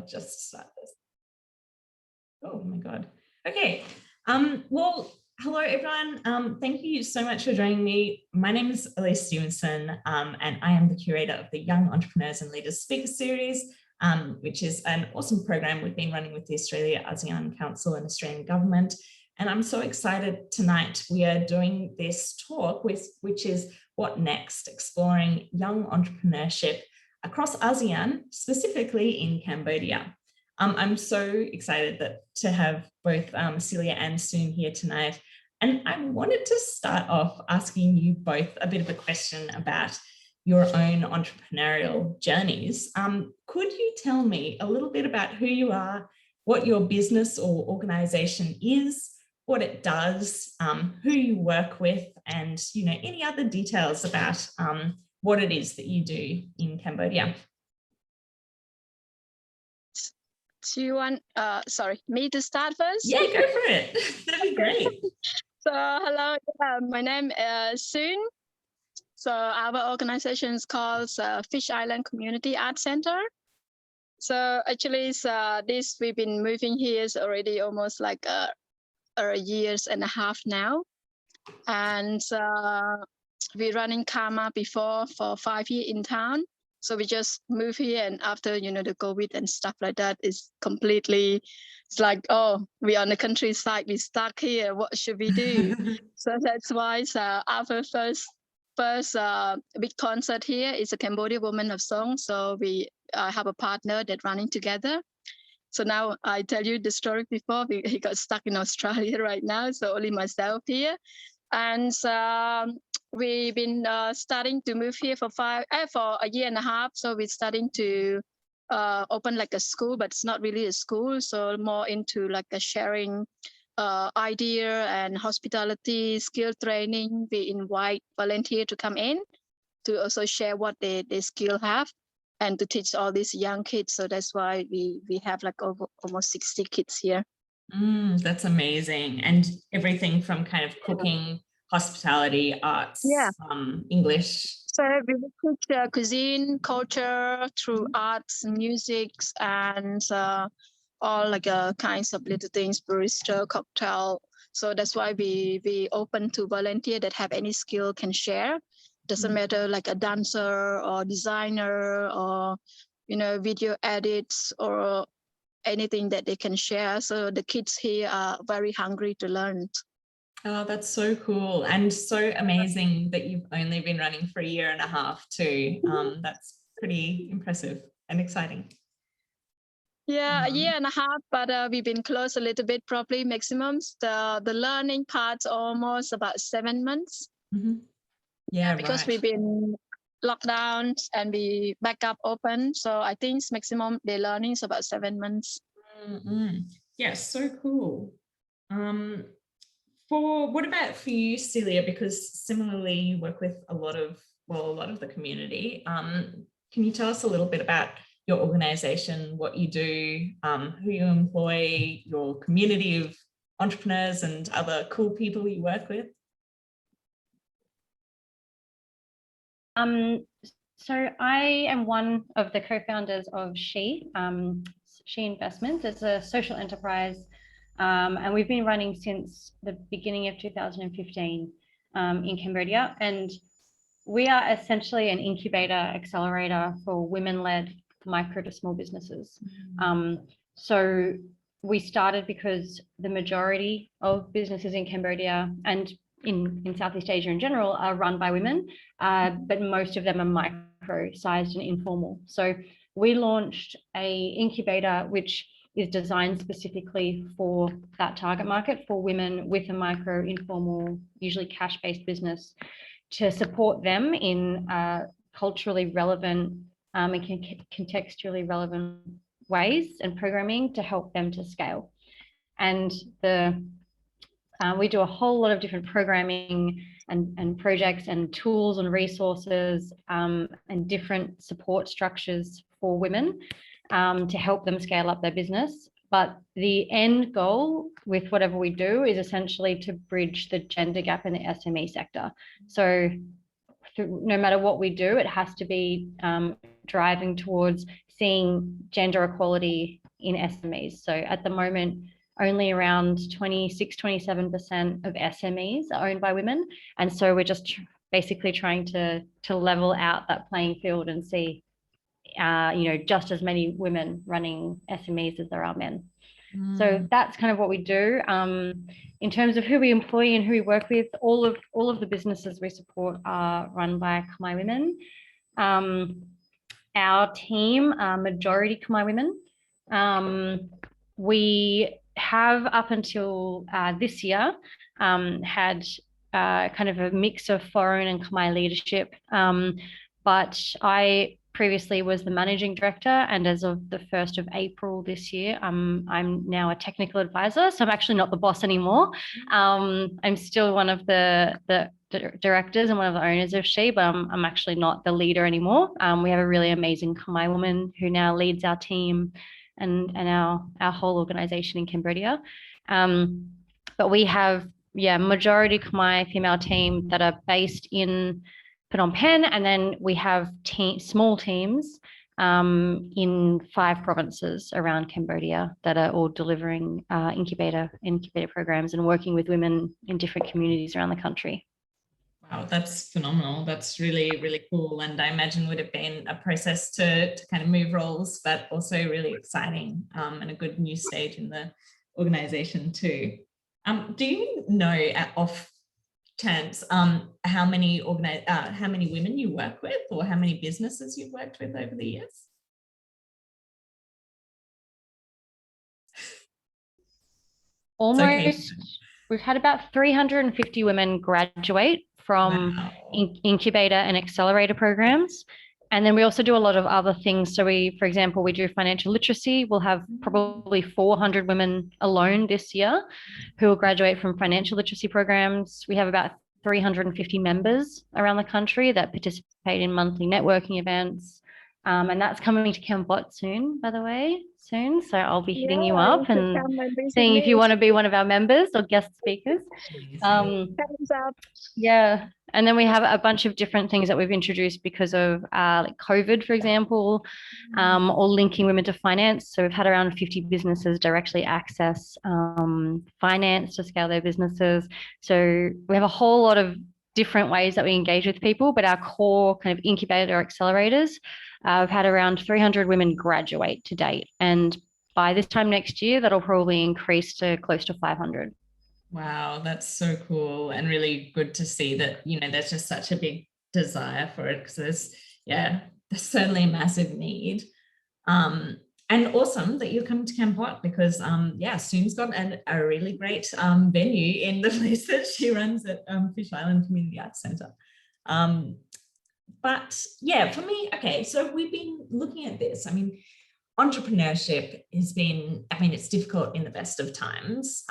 just start this. Oh my God. Okay. Well, hello everyone. Thank you so much for joining me. My name is Elise Stephenson, and I am the curator of the Young Entrepreneurs and Leaders Speaker Series, which is an awesome program we've been running with the Australia-ASEAN Council and Australian Government. And I'm so excited tonight. We are doing this talk, which is What Next? Exploring young entrepreneurship across ASEAN, specifically in Cambodia. I'm so excited to have both Celia and Soon here tonight. And I wanted to start off asking you both a bit of a question about your own entrepreneurial journeys. Could you tell me a little bit about who you are, what your business or organization is, what it does, who you work with, and any other details about what it is that you do in Cambodia? Do you want, me to start first? Yeah, go for it. That'd be great. So, hello, my name is Soon. So, our organization is called Fish Island Community Art Center. So, actually, this we've been moving here is already almost like a years and a half now. And we're running Karma before for 5 years in town. So we just moved here, and after the COVID and stuff like that, it's completely, it's like, oh, we're on the countryside, we're stuck here. What should we do? So that's why our first big concert here is a Cambodia Woman of Song. So we have a partner that running together. So now I tell you the story before. He got stuck in Australia right now, so only myself here, and. We've been starting to move here for a year and a half. So we're starting to open like a school, but it's not really a school. So more into like a sharing idea and hospitality, skill training. We invite volunteers to come in to also share what they skill have and to teach all these young kids. So that's why we have like almost 60 kids here. That's amazing. And everything from kind of cooking, hospitality, arts, English. So we teach cuisine, culture through arts, music, and all like kinds of little things, barista, cocktail. So that's why we open to volunteer that have any skill can share. Doesn't matter like a dancer or designer or video edits or anything that they can share. So the kids here are very hungry to learn. Oh, that's so cool and so amazing that you've only been running for a year and a half too. That's pretty impressive and exciting. Yeah, a year and a half, but we've been closed a little bit, probably maximum. The learning part's almost about 7 months. Mm-hmm. Yeah, because we've been locked down and we back up open. So I think maximum the learning is about 7 months. Mm-hmm. Yeah, so cool. What about for you, Celia? Because similarly, you work with a lot of the community. Can you tell us a little bit about your organization, what you do, who you employ, your community of entrepreneurs and other cool people you work with? So I am one of the co-founders of She Investments. It's a social enterprise. And we've been running since the beginning of 2015 in Cambodia. And we are essentially an incubator accelerator for women-led micro to small businesses. So we started because the majority of businesses in Cambodia and in Southeast Asia in general are run by women, but most of them are micro-sized and informal. So we launched an incubator which is designed specifically for that target market, for women with a micro, informal, usually cash-based business, to support them in culturally relevant and contextually relevant ways and programming to help them to scale. And we do a whole lot of different programming and projects and tools and resources and different support structures for women to help them scale up their business. But the end goal with whatever we do is essentially to bridge the gender gap in the SME sector. So no matter what we do, it has to be driving towards seeing gender equality in SMEs. So at the moment, only around 26-27% of SMEs are owned by women. And so we're just basically trying to level out that playing field and see, just as many women running SMEs as there are men. So that's kind of what we do. In terms of who we employ and who we work with, all of the businesses we support are run by Khmer women. Our team are majority Khmer women. We have up until this year had kind of a mix of foreign and Khmer leadership. But I previously was the managing director, and as of the 1st of April this year, I'm now a technical advisor. So I'm actually not the boss anymore. I'm still one of the directors and one of the owners of She, but I'm actually not the leader anymore. We have a really amazing Khmer woman who now leads our team and our whole organization in Cambodia. But we have, majority Khmer female team that are based in Phnom Penh, and then we have small teams in 5 provinces around Cambodia that are all delivering incubator programs and working with women in different communities around the country. Wow, that's phenomenal. That's really, really cool. And I imagine would have been a process to kind of move roles, but also really exciting and a good new stage in the organization too. Do you know off chance how many women you work with, or how many businesses you've worked with over the years? Almost, we've had about 350 women graduate from incubator and accelerator programs. And then we also do a lot of other things. So for example, we do financial literacy. We'll have probably 400 women alone this year who will graduate from financial literacy programs. We have about 350 members around the country that participate in monthly networking events. And that's coming to Cambodia soon, by the way, So I'll be hitting you up and seeing if you want to be one of our members or guest speakers. Yeah. And then we have a bunch of different things that we've introduced because of like COVID, for example, or linking women to finance. So we've had around 50 businesses directly access finance to scale their businesses. So we have a whole lot of different ways that we engage with people, but our core kind of incubator accelerators, we've had around 300 women graduate to date. And by this time next year, that'll probably increase to close to 500. Wow, that's so cool and really good to see that, there's just such a big desire for it, because there's certainly a massive need. And awesome that you're coming to Cambodia, because Soon's got a really great venue in the place that she runs at Fish Island Community Arts Centre. But for me, okay, so we've been looking at this. I mean, entrepreneurship has been, it's difficult in the best of times.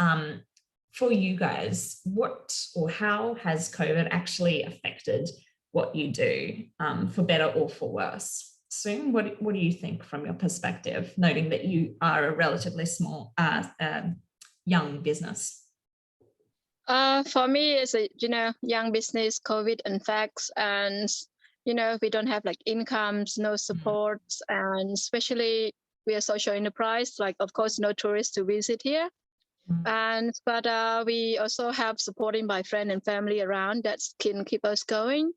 For you guys, what or how has COVID actually affected what you do, for better or for worse? Soon, what do you think from your perspective, noting that you are a relatively small, young business? For me, it's a young business. COVID affects, and we don't have like incomes, no supports, and especially we are social enterprise. Like, of course, no tourists to visit here. But we also have supporting by friend and family around that can keep us going.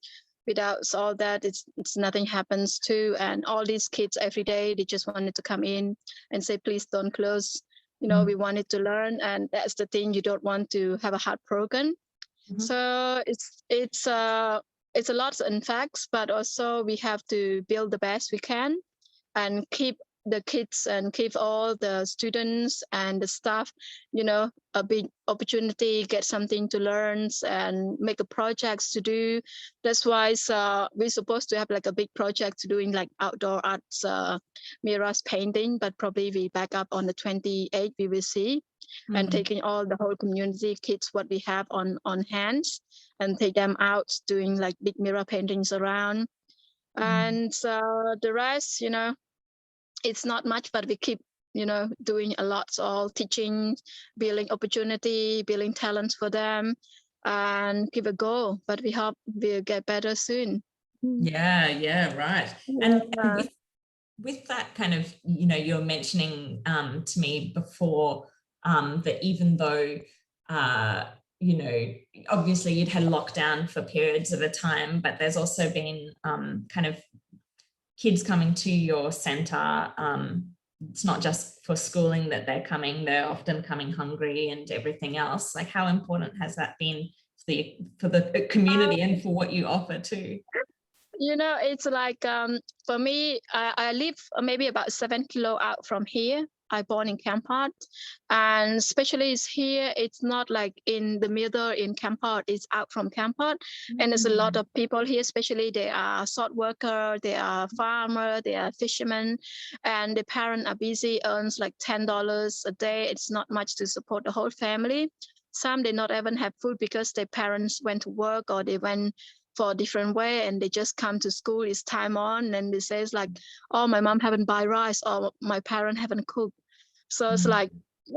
Without all that, it's nothing happens too. And all these kids every day, they just wanted to come in and say, please don't close. We wanted to learn, and that's the thing. You don't want to have a heart broken. So it's a lot of facts, but also we have to build the best we can and keep the kids and give all the students and the staff, a big opportunity, get something to learn and make a projects to do. That's why we're supposed to have like a big project doing like outdoor arts, mirrors painting, but probably we back up on the 28th, we will see, and taking all the whole community kids, what we have on hands, and take them out doing like big mirror paintings around. And the rest, it's not much, but we keep, doing a lot, all teaching, building opportunity, building talents for them, and give a go. But we hope we'll get better soon. Yeah, right. And with that kind of, you're mentioning to me before that even though, obviously you'd had lockdown for periods of a time, but there's also been kind of kids coming to your centre. It's not just for schooling that they're coming, they're often coming hungry and everything else. Like, how important has that been for the community and for what you offer too? It's like, for me, I live maybe about 7 kilo out from here. I born in Kampot, and especially it's here, it's not like in the middle in Kampot, it's out from Kampot. And there's a lot of people here, especially they are salt worker, they are farmer, they are fishermen, and the parents are busy, earns like $10 a day. It's not much to support the whole family. Some they not even have food because their parents went to work or they went for a different way, and they just come to school, it's time on, and they say like, oh, my mom haven't buy rice, or my parent haven't cooked. So it's like,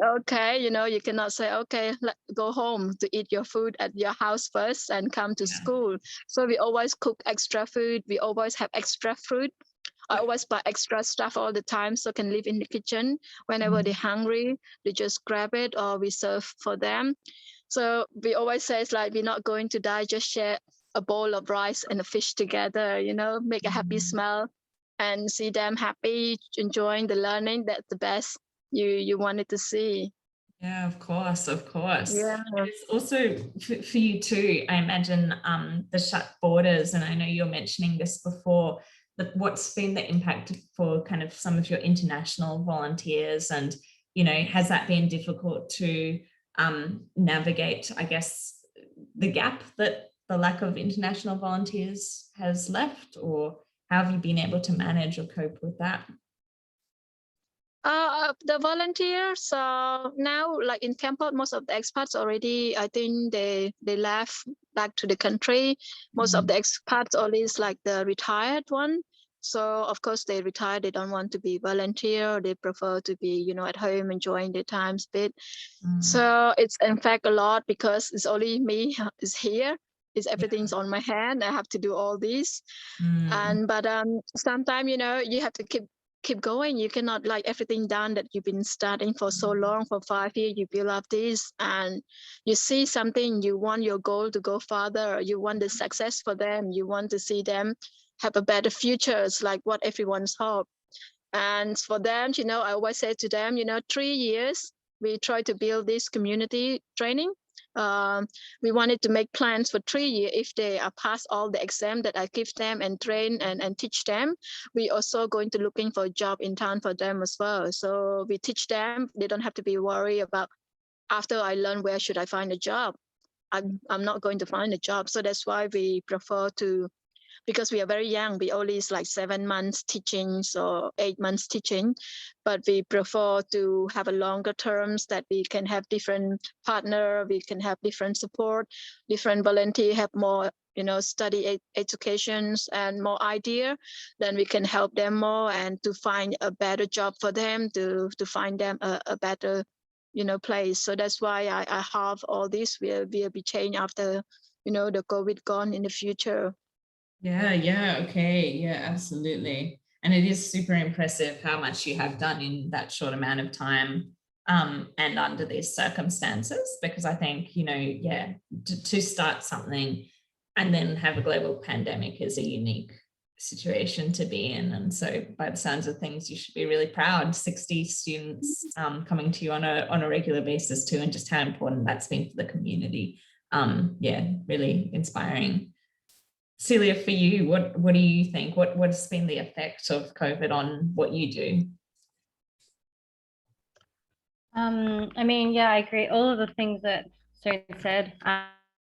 okay, you cannot say, okay, go home to eat your food at your house first and come to school. So we always cook extra food, we always have extra fruit. I always buy extra stuff all the time so can live in the kitchen. Whenever they're hungry, they just grab it or we serve for them. So we always say it's like, we're not going to die, just share a bowl of rice and a fish together, make a happy smell and see them happy, enjoying the learning. That's the best you wanted to see. Yeah, of course. Yeah. It's also for you too, I imagine, the shut borders, and I know you're mentioning this before, but what's been the impact for kind of some of your international volunteers, and has that been difficult to navigate, I guess, the gap that the lack of international volunteers has left, or how have you been able to manage or cope with that? The volunteers now, like in Kampot, most of the expats already, I think they left back to the country. Most of the expats always like the retired one. So of course they retire, they don't want to be volunteer, they prefer to be, at home enjoying their time spent. So it's in fact a lot because it's only me is here. Everything's on my hand. I have to do all this. But sometimes, you have to keep going. You cannot like everything done that you've been studying for so long, for 5 years, you build up this and you see something, you want your goal to go farther, you want the success for them, you want to see them have a better future. It's like what everyone's hope. And for them, I always say to them, 3 years, we try to build this community training. We wanted to make plans for 3 years. If they are pass all the exam that I give them and train and teach them, we also going to looking for a job in town for them as well. So we teach them, they don't have to be worried about after I learn where should I find a job. I'm not going to find a job. So that's why we prefer to, because we are very young, we only is like 7 months teaching, so 8 months teaching, but we prefer to have a longer terms that we can have different partner, we can have different support, different volunteer, have more, study educations and more idea, then we can help them more and to find a better job for them, to find them a better, place. So that's why I have all this will be changed after, the COVID gone in the future. Yeah, okay, yeah, absolutely. And it is super impressive how much you have done in that short amount of time, and under these circumstances, because I think, to start something and then have a global pandemic is a unique situation to be in. And so by the sounds of things, you should be really proud. 60 students coming to you on a regular basis too, and just how important that's been for the community. Really inspiring. Celia, for you, what do you think? What's been the effect of COVID on what you do? I agree. All of the things that Soon said. I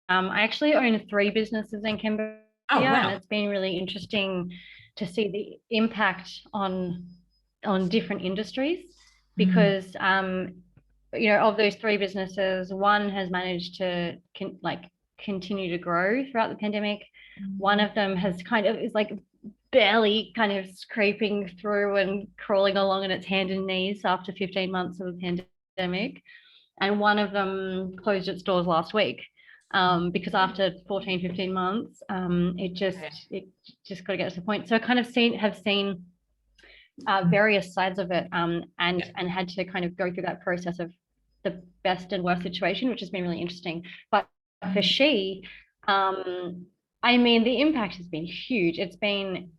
actually own 3 businesses in Cambodia, and it's been really interesting to see the impact on different industries, because of those 3 businesses, one has managed to continue to grow throughout the pandemic. One of them has is like barely kind of scraping through and crawling along on its hands and knees after 15 months of the pandemic. And one of them closed its doors last week because after 14, 15 months, it just got to get to the point. So I kind of have seen various sides of it, and had to kind of go through that process of the best and worst situation, which has been really interesting. But for She, I mean, the impact has been huge. It's been,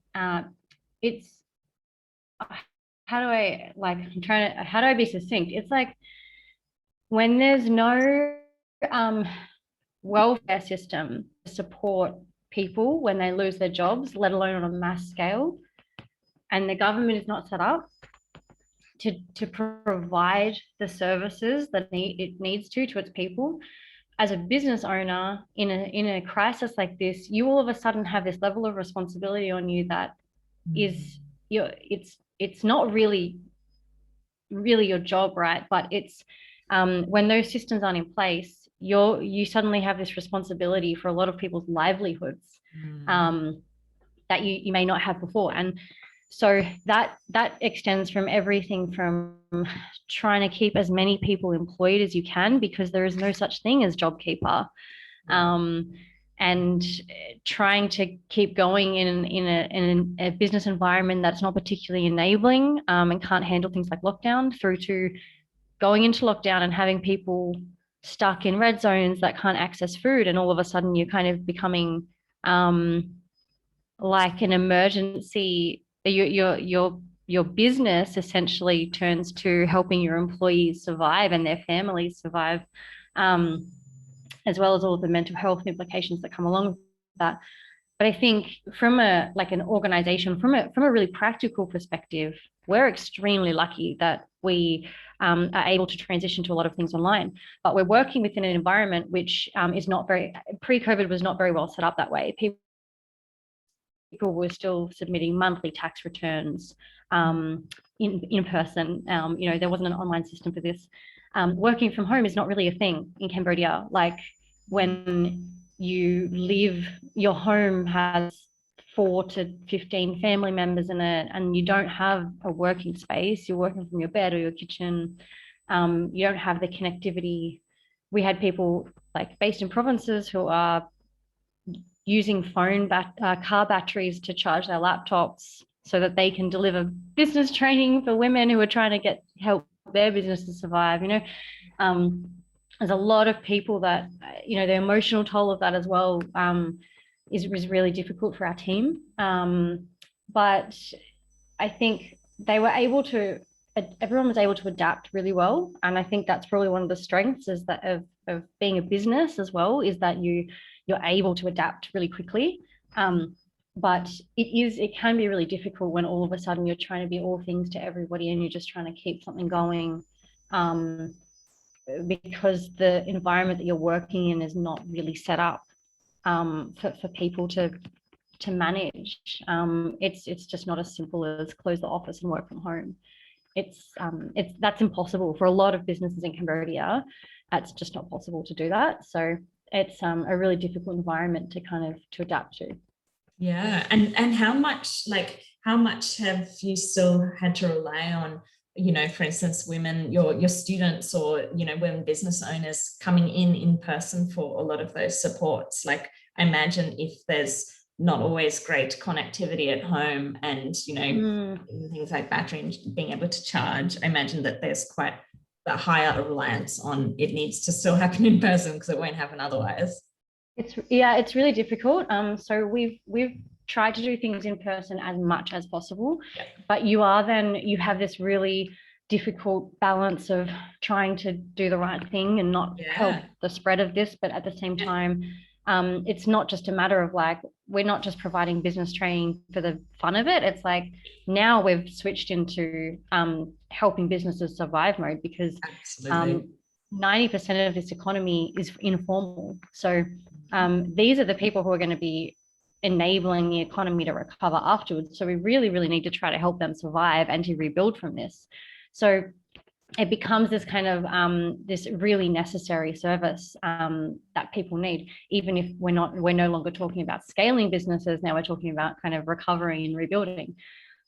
it's, how do I be succinct? It's like when there's no welfare system to support people when they lose their jobs, let alone on a mass scale, and the government is not set up to provide the services that it needs to its people. As a business owner in a crisis like this, you all of a sudden have this level of responsibility on you that is it's not really your job, right? But it's when those systems aren't in place, you suddenly have this responsibility for a lot of people's livelihoods that you may not have before. And so that extends from everything from trying to keep as many people employed as you can, because there is no such thing as JobKeeper, and trying to keep going in a business environment that's not particularly enabling and can't handle things like lockdown, through to going into lockdown and having people stuck in red zones that can't access food, and all of a sudden you're kind of becoming like an emergency. Your business essentially turns to helping your employees survive and their families survive, as well as all of the mental health implications that come along with that. But I think from an organization, from a really practical perspective, we're extremely lucky that we are able to transition to a lot of things online. But we're working within an environment which is not very, pre-COVID was not very well set up that way. People were still submitting monthly tax returns in person. There wasn't an online system for this. Working from home is not really a thing in Cambodia. Like, when you live, your home has 4 to 15 family members in it, and you don't have a working space, you're working from your bed or your kitchen, you don't have the connectivity. We had people like based in provinces who are using car batteries to charge their laptops so that they can deliver business training for women who are trying to help their businesses survive. There's a lot of people that, the emotional toll of that as well is really difficult for our team. But I think everyone was able to adapt really well. And I think that's probably one of the strengths is that of being a business as well, is that you're able to adapt really quickly. But it can be really difficult when all of a sudden you're trying to be all things to everybody and you're just trying to keep something going, because the environment that you're working in is not really set up for people to manage. It's just not as simple as close the office and work from home. That's impossible for a lot of businesses in Cambodia. It's just not possible to do that. So it's a really difficult environment to adapt to. Yeah, and how much have you still had to rely on, for instance, women, your students, or women business owners coming in person for a lot of those supports? Like, I imagine if there's not always great connectivity at home, and things like battery being able to charge, I imagine that there's quite a higher reliance on it needs to still happen in person because it won't happen otherwise. It's really difficult. So we've tried to do things in person as much as possible, but you have this really difficult balance of trying to do the right thing and not help the spread of this, but at the same time, it's not just a matter of we're not just providing business training for the fun of it. It's like now we've switched into helping businesses survive mode, because 90% of this economy is informal. So these are the people who are going to be enabling the economy to recover afterwards. So we really, really need to try to help them survive and to rebuild from this. So it becomes this kind of this really necessary service that people need, even if we're no longer talking about scaling businesses. Now we're talking about kind of recovering and rebuilding.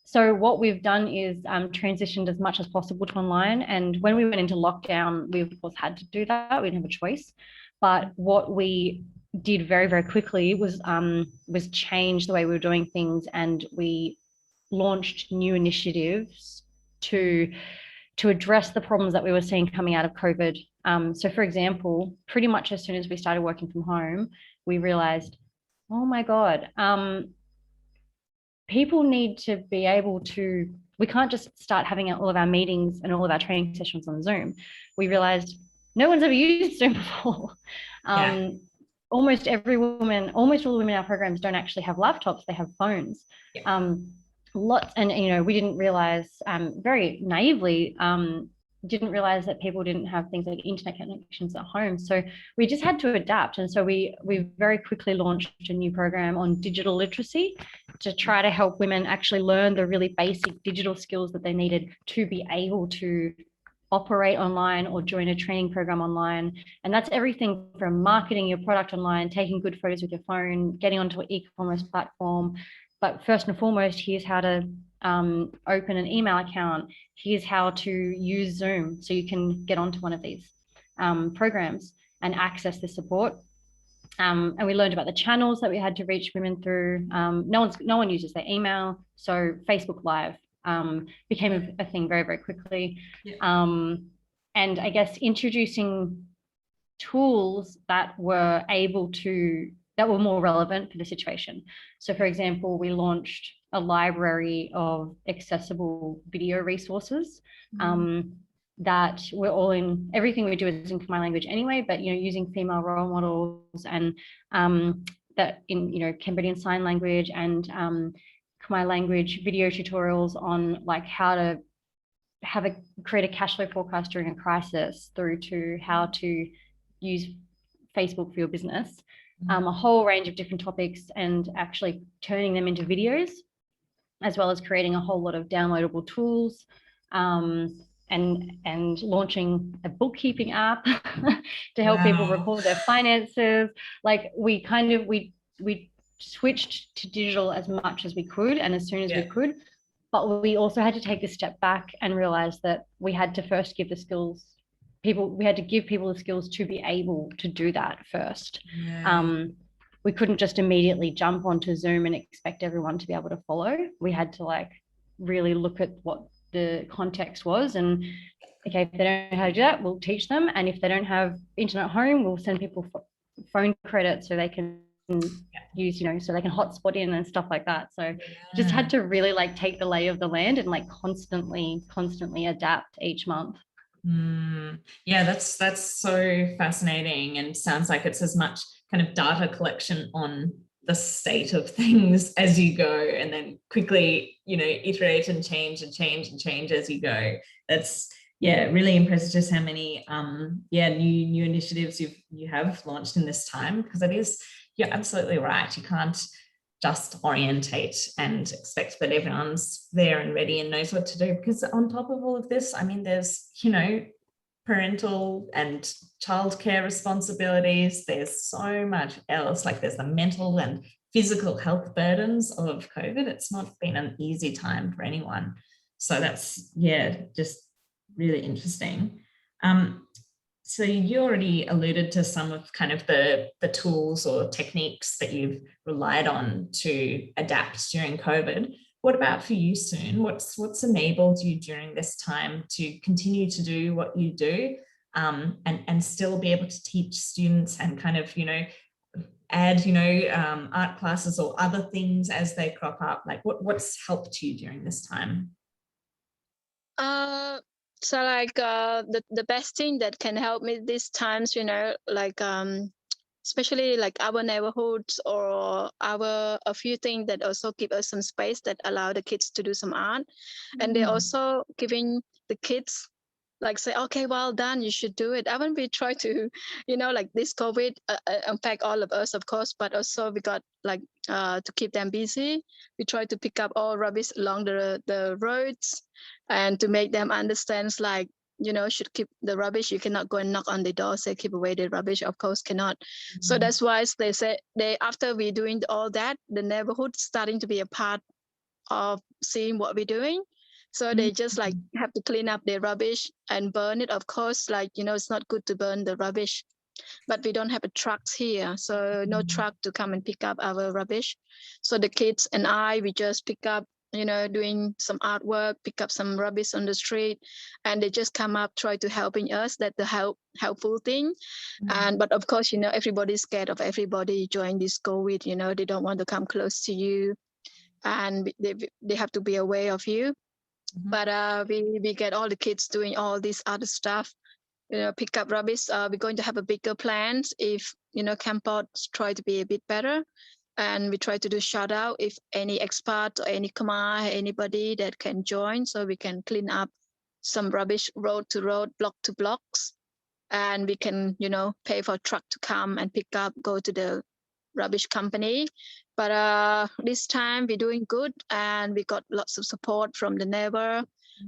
So what we've done is transitioned as much as possible to online. And when we went into lockdown, we of course had to do that. We didn't have a choice. But what we did very, very quickly was change the way we were doing things, and we launched new initiatives to address the problems that we were seeing coming out of COVID. So for example, pretty much as soon as we started working from home, we realized, oh my God, people need to be able to, we can't just start having all of our meetings and all of our training sessions on Zoom. We realized no one's ever used Zoom before. Almost all the women in our programs don't actually have laptops, they have phones. And we didn't realize, very naively, didn't realize that people didn't have things like internet connections at home. So we just had to adapt. And so we very quickly launched a new program on digital literacy to try to help women actually learn the really basic digital skills that they needed to be able to operate online or join a training program online. And that's everything from marketing your product online, taking good photos with your phone, getting onto an e-commerce platform. But first and foremost, here's how to open an email account. Here's how to use Zoom so you can get onto one of these programs and access the support. And we learned about the channels that we had to reach women through. No one uses their email, so Facebook Live became a thing very, very quickly. And I guess introducing tools that were more relevant for the situation. So for example, we launched a library of accessible video resources that we're all in. Everything we do is in Khmer language anyway, but using female role models and that in Cambodian Sign Language and Khmer language video tutorials on like how to create a cash flow forecast during a crisis, through to how to use Facebook for your business. A whole range of different topics, and actually turning them into videos, as well as creating a whole lot of downloadable tools, and launching a bookkeeping app to help people record their finances. Like we switched to digital as much as we could and as soon as we could, but we also had to take a step back and realize that we had to first give people the skills to be able to do that first. We couldn't just immediately jump onto Zoom and expect everyone to be able to follow. We had to really look at what the context was, and okay, if they don't know how to do that, we'll teach them. And if they don't have internet at home, we'll send people phone credit so they can use, so they can hotspot in and stuff like that. So just had to really take the lay of the land and constantly adapt each month. Yeah, that's so fascinating, and sounds like it's as much kind of data collection on the state of things as you go, and then quickly iterate and change as you go. That's really impressive just how many new initiatives you have launched in this time, because you're absolutely right. You can't just orientate and expect that everyone's there and ready and knows what to do, because on top of all of this, there's parental and childcare responsibilities. There's so much else, there's the mental and physical health burdens of COVID. It's not been an easy time for anyone. So that's just really interesting. So you already alluded to some of kind of the tools or techniques that you've relied on to adapt during COVID. What about for you, Soon? What's enabled you during this time to continue to do what you do, and still be able to teach students and kind of, add, art classes or other things as they crop up? What's helped you during this time? So the best thing that can help me these times, especially our neighborhoods or a few things that also give us some space that allow the kids to do some art. And they're also giving the kids say, okay, well done, you should do it. When we try to, this COVID impact all of us, of course, but also we got to keep them busy. We try to pick up all rubbish along the roads, and to make them understand should keep the rubbish. You cannot go and knock on the door, say keep away the rubbish, of course cannot. So that's why they say after we're doing all that, the neighborhood starting to be a part of seeing what we're doing. So they just have to clean up their rubbish and burn it. Of course, it's not good to burn the rubbish, but we don't have a trucks here. So no truck to come and pick up our rubbish. So the kids and we just pick up doing some artwork, pick up some rubbish on the street, and they just come up, try to helping us. That's the helpful thing. But of course, everybody's scared of everybody during this COVID. They don't want to come close to you, and they have to be aware of you. But we get all the kids doing all this other stuff. Pick up rubbish. We're going to have a bigger plans if Cambodia try to be a bit better. And we try to do shout out if any expat or any Khmer, anybody that can join, so we can clean up some rubbish road to road, block to blocks, and we can, pay for a truck to come and pick up, go to the rubbish company. But this time we're doing good, and we got lots of support from the neighbor.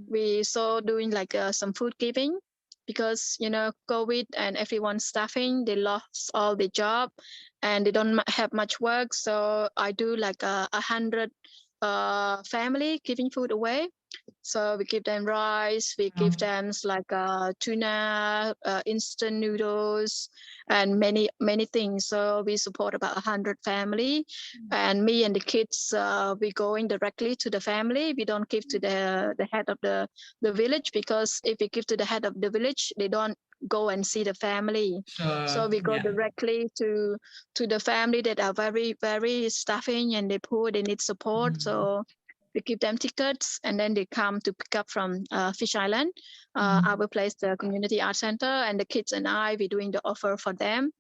We saw doing like some food giving, because COVID and everyone's staffing, they lost all their job and they don't have much work. So I do like 100 family giving food away. So we give them rice, we give them like tuna, instant noodles, and many things. So we support about 100 family, and me and the kids, we going directly to the family. We don't give to the head of the village, because if we give to the head of the village, they don't go and see the family. So we go directly to the family that are very, very staffing and they poor, they need support. So we give them tickets, and then they come to pick up from Fish Island, our place, the Community Art Center, and the kids and I, we're doing the offer for them.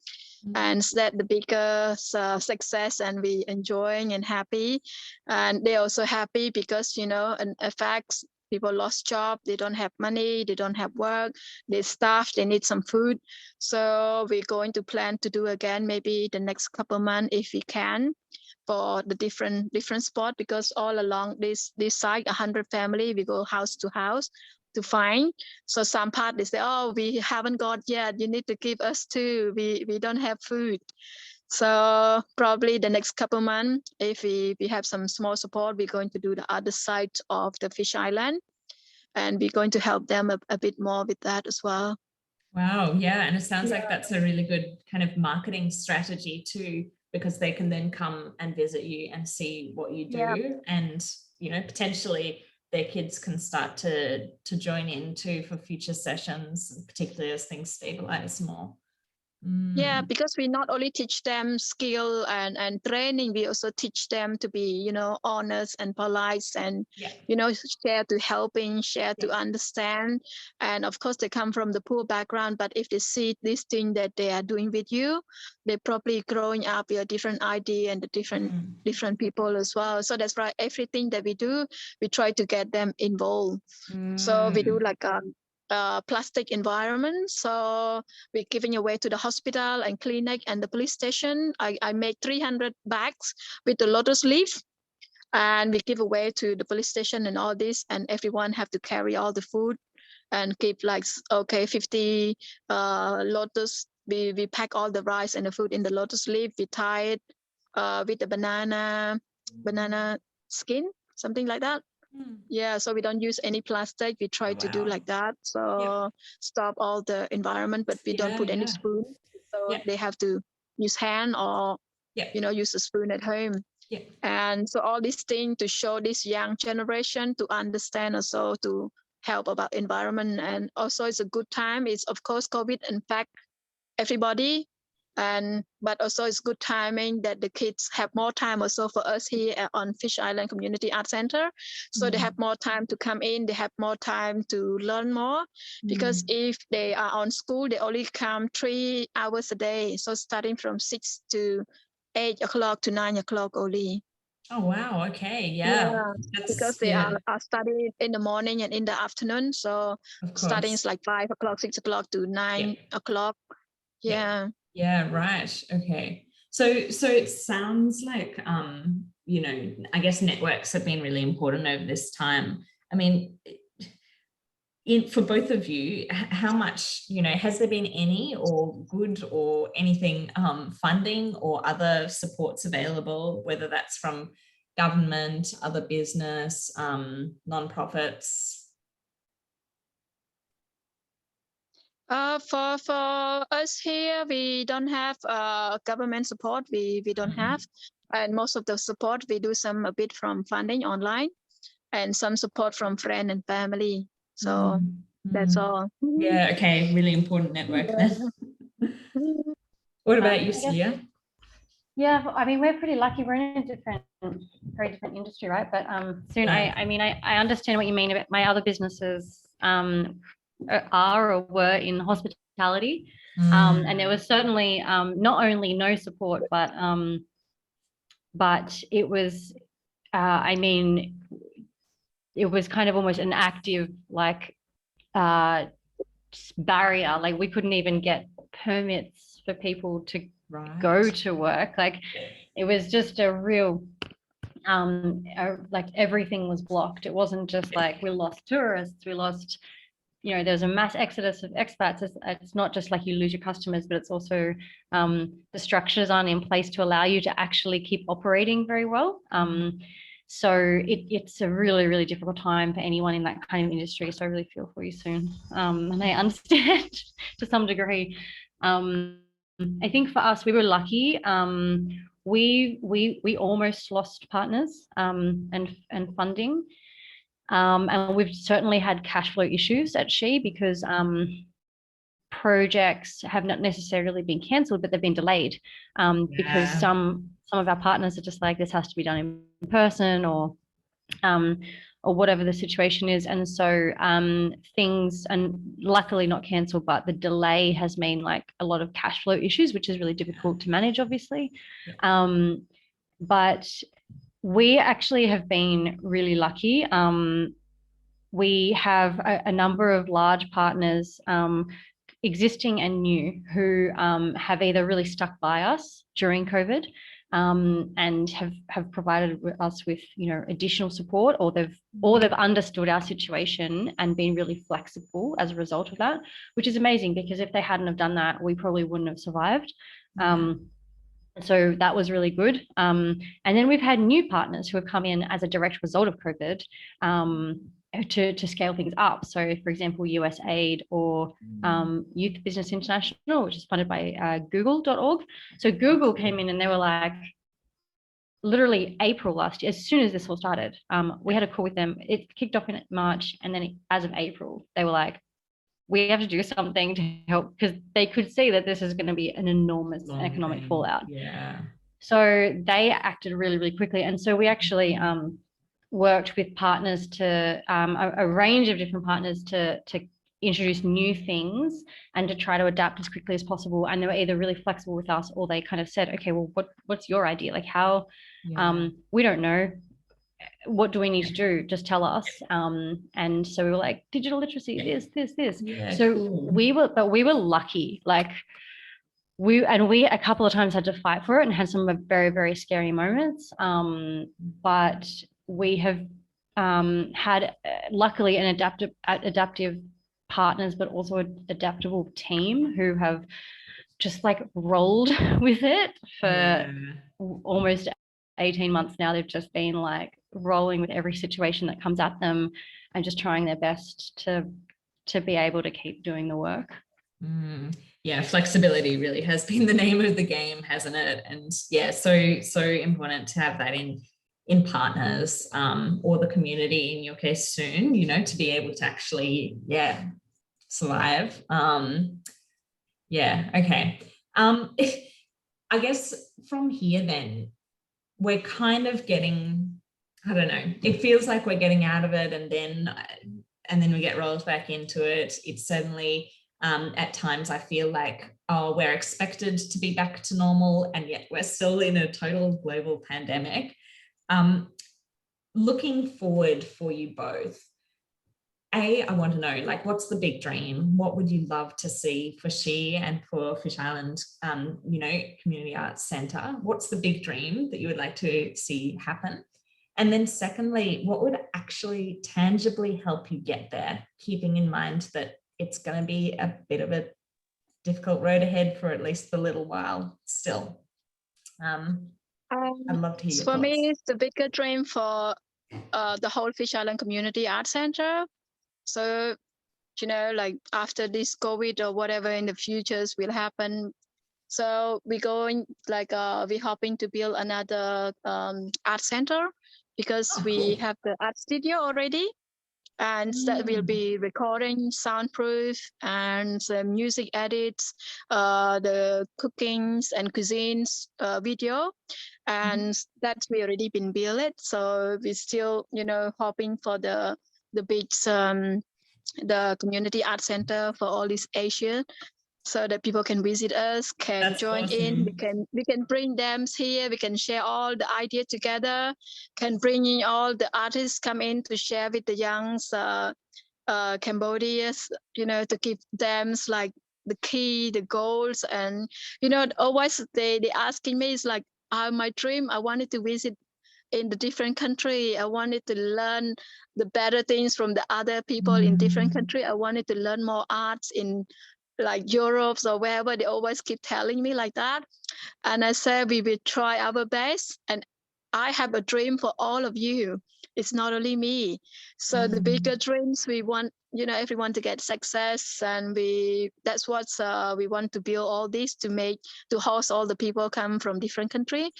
And that the biggest success, and we enjoying and happy. And they're also happy because, and affects people lost job, they don't have money, they don't have work, they starved, they need some food. So we're going to plan to do again, maybe the next couple months if we can, for the different spot, because all along this site, 100 family, we go house to house to find. So some part they say, oh, we haven't got yet, you need to give us too, we don't have food. So probably the next couple months, if we have some small support, we're going to do the other side of the Fish Island, and we're going to help them a bit more with that as well. Wow, yeah, and it sounds like that's a really good kind of marketing strategy too, because they can then come and visit you and see what you do, and potentially their kids can start to join in too for future sessions, particularly as things stabilize more. Yeah, because we not only teach them skill and training, we also teach them to be, honest and polite, and, share to helping, share to understand. And of course, they come from the poor background, but if they see this thing that they are doing with you, they probably growing up with a different idea and the different people as well. So that's why everything that we do, we try to get them involved. So we do like plastic environment. So we're giving away to the hospital and clinic and the police station. I make 300 bags with the lotus leaf, and we give away to the police station and all this, and everyone have to carry all the food and keep like 50 lotus. We pack all the rice and the food in the lotus leaf. We tie it with the banana skin, something like that. Yeah, so we don't use any plastic. We try to do like that. So stop all the environment, but we don't put any spoon. So they have to use hand or, use a spoon at home. And so all these things to show this young generation to understand, also to help about environment. And also it's a good time. It's of course COVID impact everybody. But also it's good timing that the kids have more time also for us here on Fish Island Community Art Center. So they have more time to come in, they have more time to learn more, because if they are on school, they only come 3 hours a day. So starting from 6 to 8 o'clock to 9 o'clock only. Oh, wow. Okay. Because they are studying in the morning and in the afternoon. So starting is like 5 o'clock, 6 o'clock to 9 o'clock. Yeah, right. Okay. So it sounds like, I guess networks have been really important over this time. I mean, for both of you, how much, has there been any or good or anything funding or other supports available, whether that's from government, other business, non-profits? For us here, we don't have government support. We don't have, and most of the support we do a bit from funding online. and some support from friends and family. So that's all. Yeah, okay, really important network then. What about you, Celia? Yeah, I mean, we're pretty lucky. We're in a very different industry, right? But Soon, Yeah. I mean, I understand what you mean about my other businesses are or were in hospitality. And there was certainly not only no support, but it was, I mean, it was kind of almost an active barrier. Like we couldn't even get permits for people to go to work. Like it was just a real like everything was blocked. It wasn't just like we lost tourists, we lost, there's a mass exodus of expats. It's not just like you lose your customers, but it's also the structures aren't in place to allow you to actually keep operating very well. So it's a really, really difficult time for anyone in that kind of industry. So I really feel for you, Soon. And I understand to some degree. I think for us, we were lucky. We almost lost partners and funding. And we've certainly had cash flow issues at She because projects have not necessarily been cancelled, but they've been delayed because some of our partners are just like, this has to be done in person or whatever the situation is. And so things, and luckily not cancelled, but the delay has meant like a lot of cash flow issues, which is really difficult to manage, obviously. But we actually have been really lucky. We have a number of large partners, existing and new, who have either really stuck by us during COVID and have provided us with additional support, or they've understood our situation and been really flexible as a result of that, which is amazing, because if they hadn't have done that, we probably wouldn't have survived. So that was really good. And then we've had new partners who have come in as a direct result of COVID to scale things up. So for example, USAID or Youth Business International, which is funded by Google.org. So Google came in and they were like, literally April last year, as soon as this all started, we had a call with them. It kicked off in March, and then as of April, they were like, we have to do something to help, because they could see that this is going to be an enormous economic fallout. So they acted really, really quickly. And so we actually worked with partners to a range of different partners to introduce new things and to try to adapt as quickly as possible. And they were either really flexible with us, or they kind of said, okay, well, what's your idea? Like how, we don't know. What do we need to do? Just tell us. And so we were like, digital literacy, this. So cool. we were lucky. Like we a couple of times had to fight for it and had some very, very scary moments. But we have had luckily an adaptive partners, but also an adaptable team who have just like rolled with it for almost 18 months now. They've just been like rolling with every situation that comes at them and just trying their best to be able to keep doing the work. Yeah, flexibility really has been the name of the game, hasn't it? And yeah, so important to have that in partners or the community, in your case Soon, to be able to actually survive. Okay. I guess from here then, we're kind of getting, I don't know, it feels like we're getting out of it, and then we get rolled back into it. It's certainly at times I feel like, we're expected to be back to normal, and yet we're still in a total global pandemic. Looking forward for you both, I want to know, like, what's the big dream? What would you love to see for She and for Fish Island, Community Arts Centre? What's the big dream that you would like to see happen? And then secondly, what would actually tangibly help you get there, keeping in mind that it's going to be a bit of a difficult road ahead for at least a little while still? I'd love to hear your for thoughts. me, it's the bigger dream for the whole Fish Island Community Arts Centre. So, like after this COVID or whatever in the futures will happen. So we're going, like, we're hoping to build another art center because Oh, we cool. have the art studio already, and that will be recording, soundproof, and music edits, the cookings and cuisines video, and that's we already been built. So we're still, hoping for the big the community art center for all this Asia, so that people can visit us, can That's join in. awesome. We can bring them here. We can share all the ideas together. Can bring in all the artists come in to share with the youngs, Cambodians, to give them like the key, the goals, and always they asking me is like, my dream. I wanted to visit in the different country. I wanted to learn the better things from the other people in different country. I wanted to learn more arts in like Europe or wherever. They always keep telling me like that. And I said, we will try our best. And I have a dream for all of you. It's not only me. So the bigger dreams, we want, everyone to get success. And that's what we want to build all this to host all the people come from different country,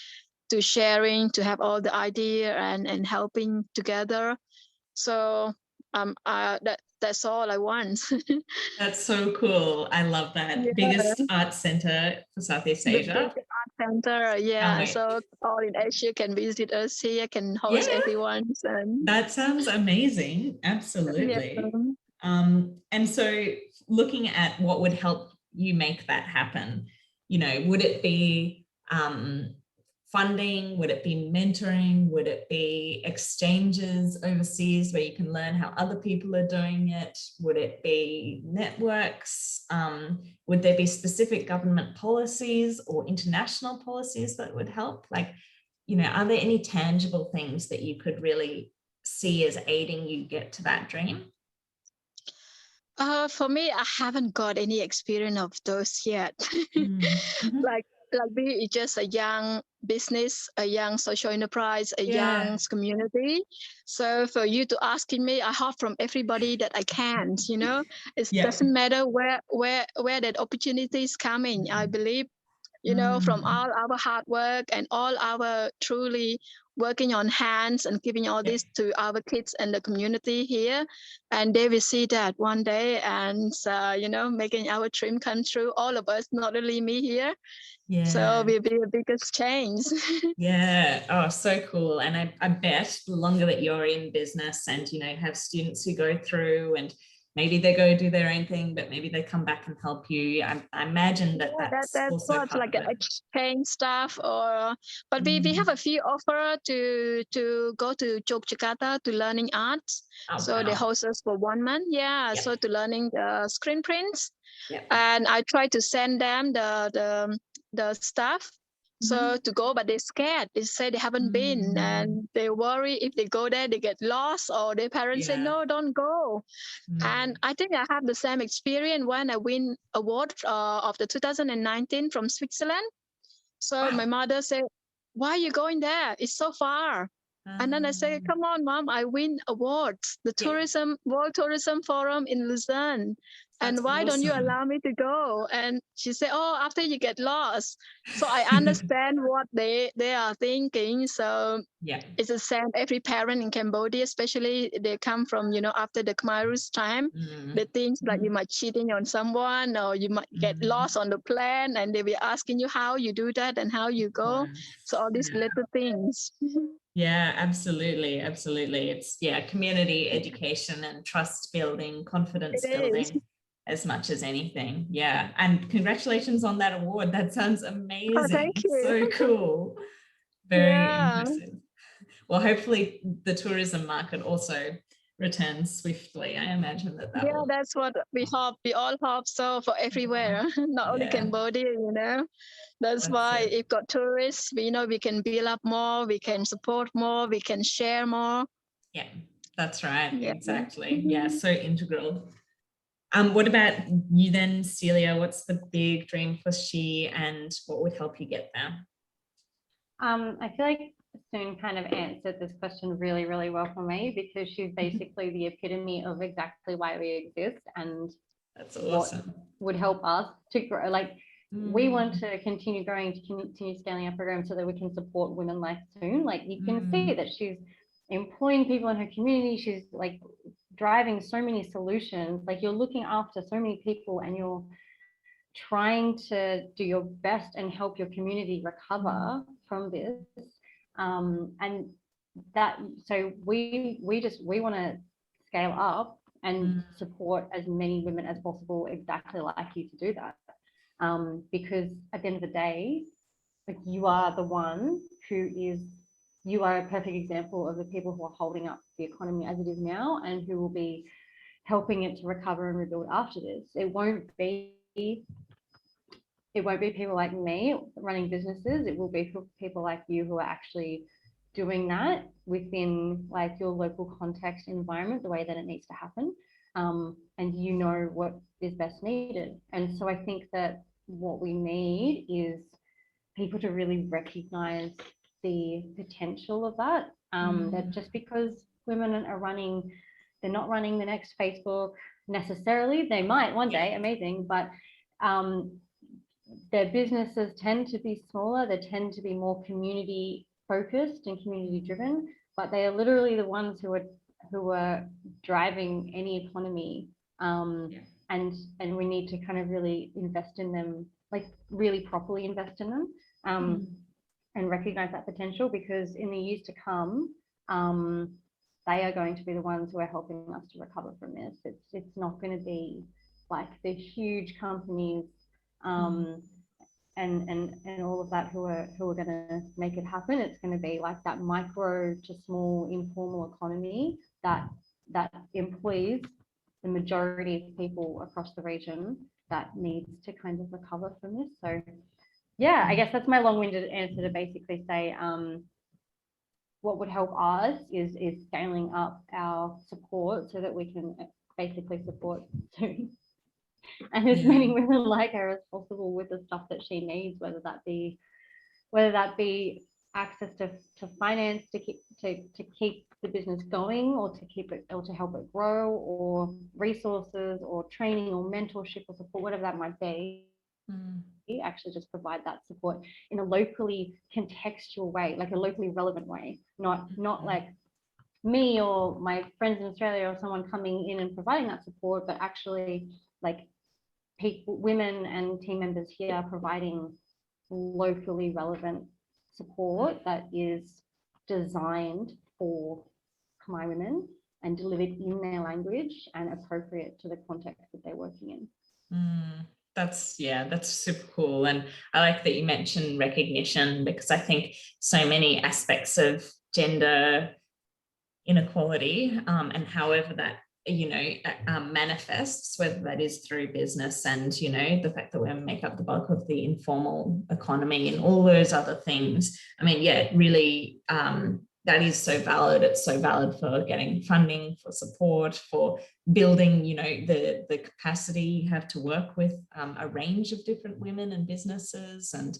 to sharing, to have all the idea and helping together. So that's all I want. That's so cool. I love that. Yeah. Biggest art center for Southeast The big Asia. art center, Can't yeah. wait. So all in Asia can visit us here, can host Yeah, everyone. And that sounds amazing. yeah. Absolutely. And so looking at what would help you make that happen, would it be funding? Would it be mentoring? Would it be exchanges overseas where you can learn how other people are doing it? Would it be networks? Would there be specific government policies or international policies that would help? Like, are there any tangible things that you could really see as aiding you get to that dream? For me, I haven't got any experience of those yet. like we just a young business, a young social enterprise, a young community. So for you to asking me, I hope from everybody that I can, it doesn't matter where that opportunity is coming. I believe, from all our hard work and all our truly working on hands and giving all this to our kids and the community here, and they will see that one day, and making our dream come true, all of us, not only me here. So we'll be the biggest change. Yeah. Oh, so cool. And I bet the longer that you're in business and, have students who go through and maybe they go do their own thing, but maybe they come back and help you. I imagine that's also what's part like of an it. exchange stuff, but we have a few offer to go to Yogyakarta to learning arts. Oh, So they wow. host us for 1 month. Yeah. Yep. So to learning the screen prints. Yep. And I try to send them the stuff. So to go, but they're scared. They say they haven't been, and they worry if they go there, they get lost, or their parents say, no, don't go. And I think I have the same experience when I win award of the 2019 from Switzerland. So my mother said, why are you going there? It's so far. And then I say, come on, Mom, I win awards, the World Tourism Forum in Lausanne. And why don't you allow me to go? And she said, oh, after you get lost. So I understand what they are thinking. So it's the same. Every parent in Cambodia, especially they come from, after the Khmer Rouge time, they think like you might cheating on someone or you might get lost on the plane, and they will asking you how you do that and how you go. So all these little things. Yeah, absolutely. Absolutely. It's community education and trust building, confidence building as much as anything. Yeah. And congratulations on that award. That sounds amazing. Oh, thank you. So cool. Very impressive. Well, hopefully the tourism market also returns swiftly. I imagine that will. That's what we hope. We all hope so for everywhere, not only Cambodia, That's why if got tourists, we can build up more, we can support more, we can share more. Yeah, that's right. Exactly. Yeah, so integral. What about you then, Celia? What's the big dream for She, and what would help you get there? I feel like Soon kind of answered this question really, really well for me, because she's basically the epitome of exactly why we exist and that's awesome. What would help us to grow. Like we want to continue growing, to continue scaling our program so that we can support women like Soon. Like you can see that she's employing people in her community. She's like driving so many solutions. Like, you're looking after so many people and you're trying to do your best and help your community recover from this. And that, so we want to scale up and support as many women as possible exactly like you to do that. Because at the end of the day, like, you are the one you are a perfect example of the people who are holding up the economy as it is now, and who will be helping it to recover and rebuild after this. It won't be people like me running businesses. It will be people like you who are actually doing that within like your local context environment, the way that it needs to happen. And you know what is best needed. And so I think that what we need is people to really recognize the potential of that. That just because women are running, they're not running the next Facebook necessarily. They might one day, amazing, but their businesses tend to be smaller. They tend to be more community focused and community driven, but they are literally the ones who are driving any economy. And we need to kind of really invest in them, like really properly invest in them, and recognize that potential, because in the years to come, they are going to be the ones who are helping us to recover from this. It's not going to be like the huge companies and all of that who are going to make it happen. It's going to be like that micro to small informal economy that employs the majority of people across the region that needs to kind of recover from this. So yeah, I guess that's my long-winded answer to basically say what would help us is scaling up our support so that we can basically support Soon and as many women like her as possible with the stuff that she needs, whether that be access to finance to keep the business going, or to help it grow, or resources or training or mentorship or support, whatever that might be. Actually just provide that support in a locally contextual way, like a locally relevant way, not like me or my friends in Australia or someone coming in and providing that support, but actually like people, women and team members here providing locally relevant support that is designed for Khmer women and delivered in their language and appropriate to the context that they're working in. That's super cool. And I like that you mentioned recognition, because I think so many aspects of gender inequality and however that manifests, whether that is through business and the fact that women make up the bulk of the informal economy and all those other things. I mean, really that is so valid. It's so valid for getting funding, for support, for building the capacity you have to work with a range of different women and businesses and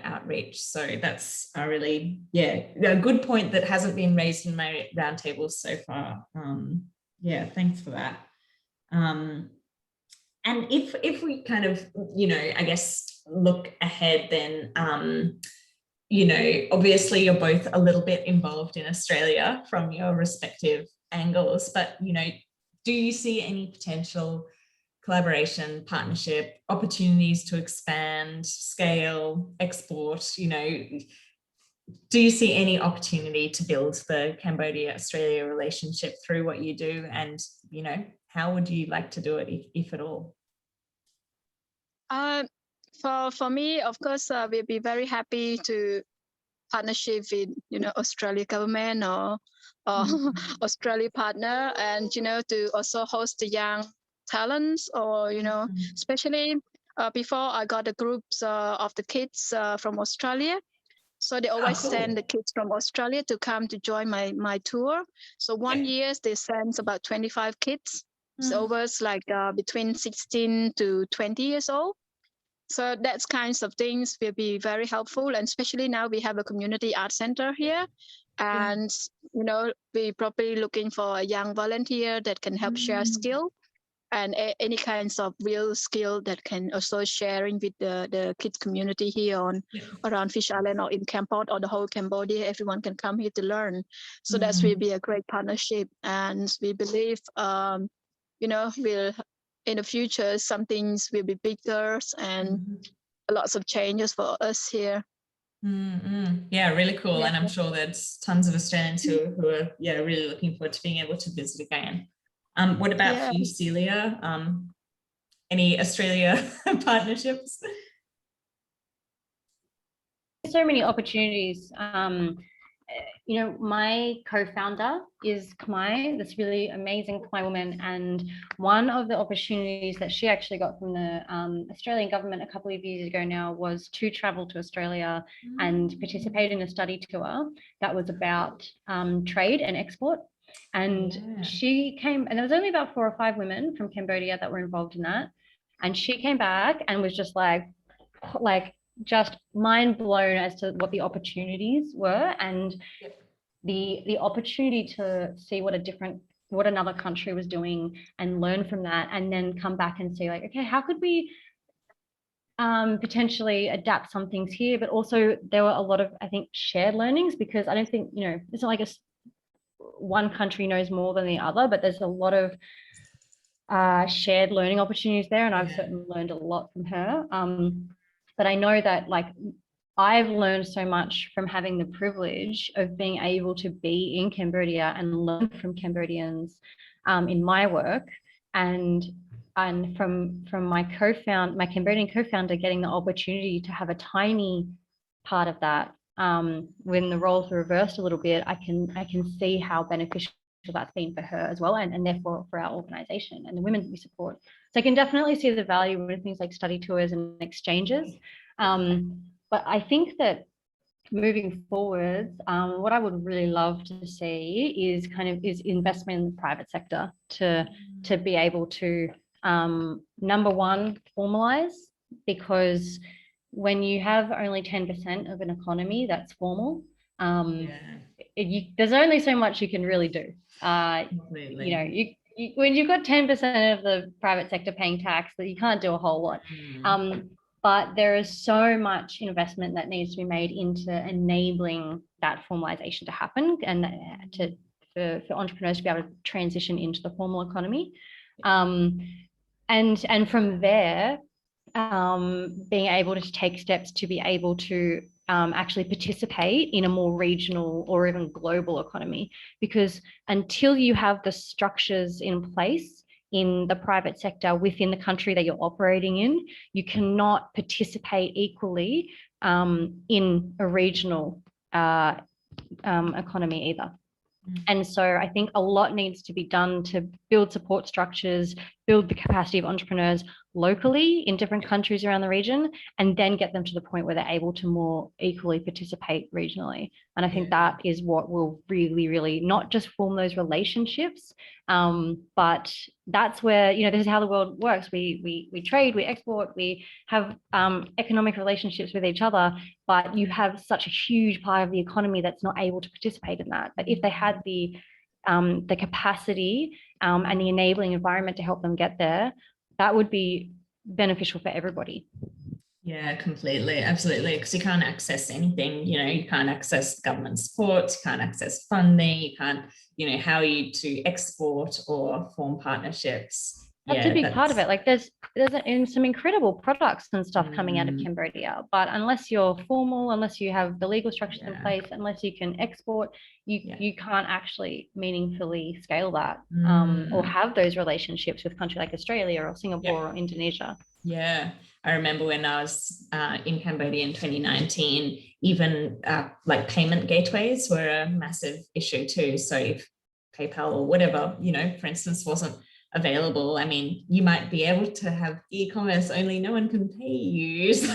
outreach. So that's a really a good point that hasn't been raised in my roundtables so far. Thanks for that. And if we kind of I guess look ahead, then obviously you're both a little bit involved in Australia from your respective angles, but do you see any potential collaboration, partnership, opportunities to expand, scale, export? Do you see any opportunity to build the Cambodia-Australia relationship through what you do? And, how would you like to do it, if at all? For me, of course, we'll be very happy to partnership with, Australia government or Australia partner, and, to also host the young talents, or, especially before I got the groups of the kids from Australia. So they always send the kids from Australia to come to join my tour. So one year they send about 25 kids. So it was like between 16 to 20 years old. So that's kinds of things will be very helpful. And especially now we have a community art center here. And, we're probably looking for a young volunteer that can help share skill. and any kinds of real skill that can also sharing with the kids community here on around Fish Island or in Cambodia or the whole Cambodia. Everyone can come here to learn. So that will be a great partnership, and we believe we'll in the future some things will be bigger and lots of changes for us here. Yeah, really cool. And I'm sure there's tons of Australians who are really looking forward to being able to visit again. What about for you, Celia? Any Australia partnerships? So many opportunities. My co-founder is Khmer, this really amazing Khmer woman, and one of the opportunities that she actually got from the Australian government a couple of years ago now was to travel to Australia and participate in a study tour that was about trade and export. And she came, and there was only about 4 or 5 women from Cambodia that were involved in that. And she came back and was just like just mind blown as to what the opportunities were, and the opportunity to see what another country was doing and learn from that, and then come back and see like, okay, how could we potentially adapt some things here? But also there were a lot of, I think, shared learnings, because I don't think, it's not like one country knows more than the other, but there's a lot of shared learning opportunities there, and I've certainly learned a lot from her. But I know that I've learned so much from having the privilege of being able to be in Cambodia and learn from Cambodians in my work, and from my Cambodian co-founder getting the opportunity to have a tiny part of that. When the roles were reversed a little bit, I can see how beneficial that's been for her as well, and therefore for our organization and the women that we support. So I can definitely see the value in things like study tours and exchanges. But I think that moving forward, what I would really love to see is investment in the private sector to be able to number one, formalize, because when you have only 10% of an economy that's formal, there's only so much you can really do. When you've got 10% of the private sector paying tax, that you can't do a whole lot. But there is so much investment that needs to be made into enabling that formalization to happen, and for entrepreneurs to be able to transition into the formal economy. And from there, being able to take steps to be able to actually participate in a more regional or even global economy, because until you have the structures in place in the private sector within the country that you're operating in, you cannot participate equally in a regional economy either. And so I think a lot needs to be done to build support structures, build the capacity of entrepreneurs locally in different countries around the region, and then get them to the point where they're able to more equally participate regionally. And I think that is what will really, really not just form those relationships, but that's where, this is how the world works. We trade, we export, we have economic relationships with each other, but you have such a huge part of the economy that's not able to participate in that. But if they had the capacity and the enabling environment to help them get there, that would be beneficial for everybody. Yeah, completely. Absolutely. Because you can't access anything, you can't access government support, you can't access funding, you can't, how are you to export or form partnerships? That's a big part of it. Like there's some incredible products and stuff coming out of Cambodia, but unless you're formal, unless you have the legal structures in place, unless you can export, you can't actually meaningfully scale that or have those relationships with countries like Australia or Singapore or Indonesia. Yeah, I remember when I was in Cambodia in 2019, even like payment gateways were a massive issue too. So if PayPal or whatever, for instance, wasn't available, I mean, you might be able to have e-commerce, only no one can pay you. So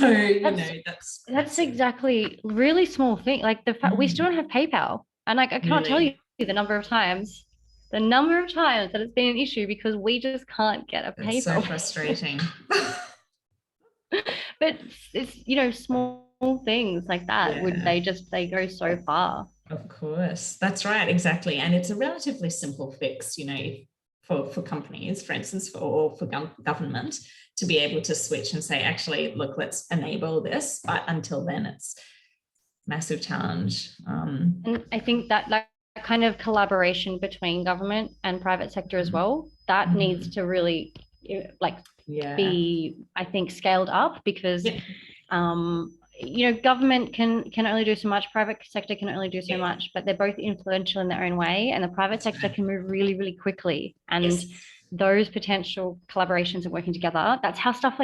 that's exactly really small thing. Like the fact we still don't have PayPal, and like I can't tell you the number of times that it's been an issue because we just can't get a PayPal. It's so frustrating. But it's small things like that they go so far. Of course, that's right, exactly. And it's a relatively simple fix, if for companies, for instance, or for government to be able to switch and say, actually, look, let's enable this. But until then, it's massive challenge. And I think that kind of collaboration between government and private sector as well, that needs to really be, I think, scaled up, because government can only do so much, private sector can only do so much, but they're both influential in their own way, and the private sector can move really, really quickly. And those potential collaborations and working together, that's how stuff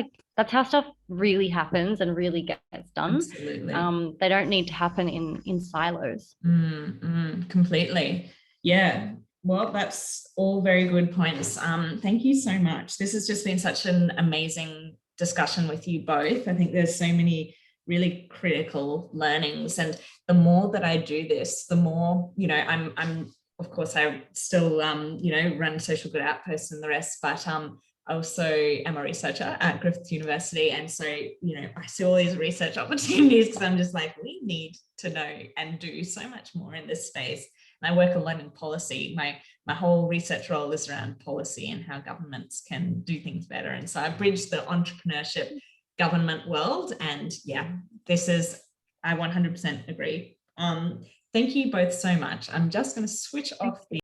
really happens and really gets done. Absolutely. They don't need to happen in silos. Completely. Yeah. Well, that's all very good points. Thank you so much. This has just been such an amazing discussion with you both. I think there's so many really critical learnings, and the more that I do this, the more, I'm of course, I still, run Social Good Outposts and the rest, but I also am a researcher at Griffith University. And so, I see all these research opportunities because I'm just like, we need to know and do so much more in this space. And I work a lot in policy. My whole research role is around policy and how governments can do things better. And so I bridge the entrepreneurship government world. And yeah, I 100% agree. Thank you both so much. I'm just going to switch off the